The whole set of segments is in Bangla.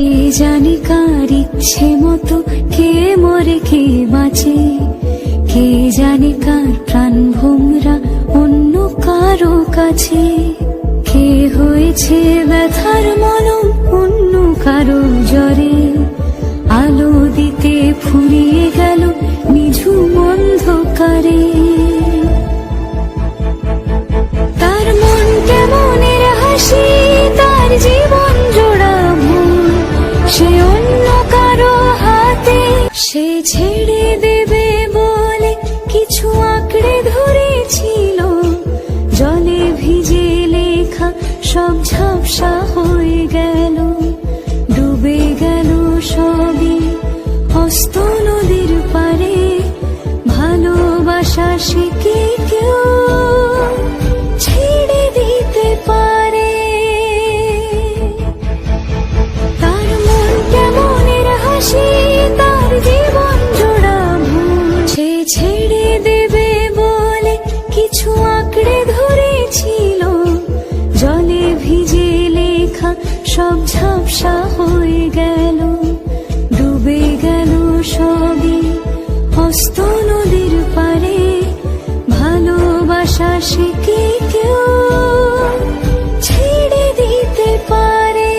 কে জানে কার ইচ্ছে মতো কে মরে কে বাঁচে, কে জানে কার প্রাণ ভোমরা অন্য কারো কাছে, কে হয়েছে ব্যথার মলম অন্য কারো জ্বরে, আলো দিতে ফুরিয়ে গেল নিঝুম অন্ধকারে। তার মন কেমনের হাসি, তার জীবন জোড়া ভুল, সে অন্য কারো হাতে সে ছেড়ে দেবে বলে কিছু আঁকড়ে ধরেছিল, জলে ভিজে লেখা সব ঝাপসা হয়ে গেল, ডুবে গেল সবই হস্ত নদীর পারে, ভালোবাসা সে কি কেউ ছেড়ে দিতে পারে? তার মন কেমনের হাসি, তার জীবন জোড়া ভুল, সে ছেড়ে দেবে বলে কিছু আঁকড়ে ধরেছিল, জলে ভিজে লেখা সব ঝাপসা হয়ে গেল, ডুবে গেল সবই হস্ত নদীর পারে, ভালোবাসা সে কি কেউ ছেড়ে দিতে পারে?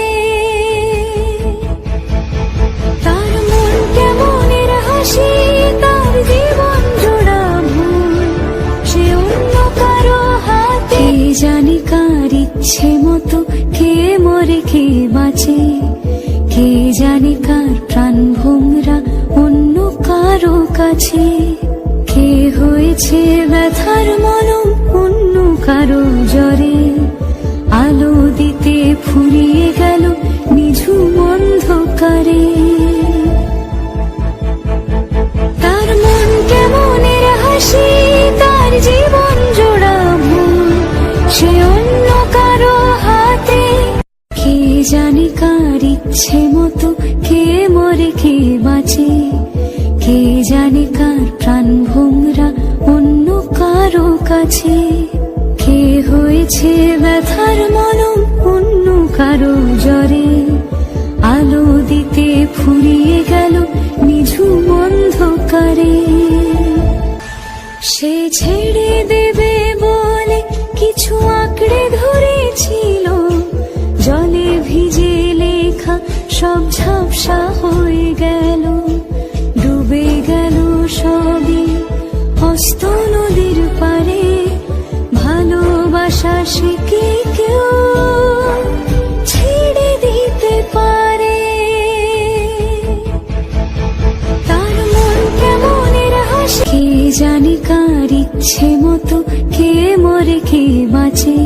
তার মন কেমনের হাসি, তার জীবন জোড়া ভুল, সে অন্য কারো হাতে। কে জানে কার ইচ্ছে মতো কে মরে কে বাঁচে, কে জানে কার প্রাণ ভোমরা অন্য কারো কাছে, কে হয়েছে ব্যথার মলম অন্য কারো জ্বরে, আলো দিতে ফুরিয়ে গেল নিঝুম অন্ধকারে। তার মন কেমনের হাসি, তার জীবন জোড়া ভুল, সে অন্য কারো হাতে, কে জানে কার ইচ্ছে মতো কে মরে কে বাঁচে, কে জানে কার প্রাণ ভোমরা অন্য কারো কাছে, কে হয়েছে ব্যথার মলম অন্য কারো জ্বরে, আলো দিতে ফুরিয়ে গেল নিঝুম অন্ধকারে। সে ছেড়ে দেবে বলে কিছু আঁকড়ে ধরেছিল, জলে ভিজে লেখা সব ঝাপসা হয়ে গেল, ডুবে গেল সবই হস্ত নদীর পারে, ভালোবাসা সে কি কেউ ছেড়ে দিতে পারে? তার মন কেমনের হাসি, কে জানে কার ইচ্ছে মতো কে মরে কে বাঁচে,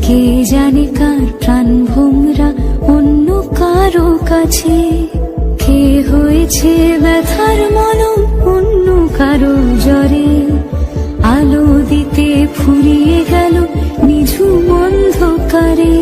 কে জানে কার প্রাণ ভোমরা অন্য কারো কাছে, কে হয়েছে ব্যথার মলম অন্য কারো জ্বরে, আলো দিতে ফুরিয়ে গেল নিঝুম অন্ধকারে।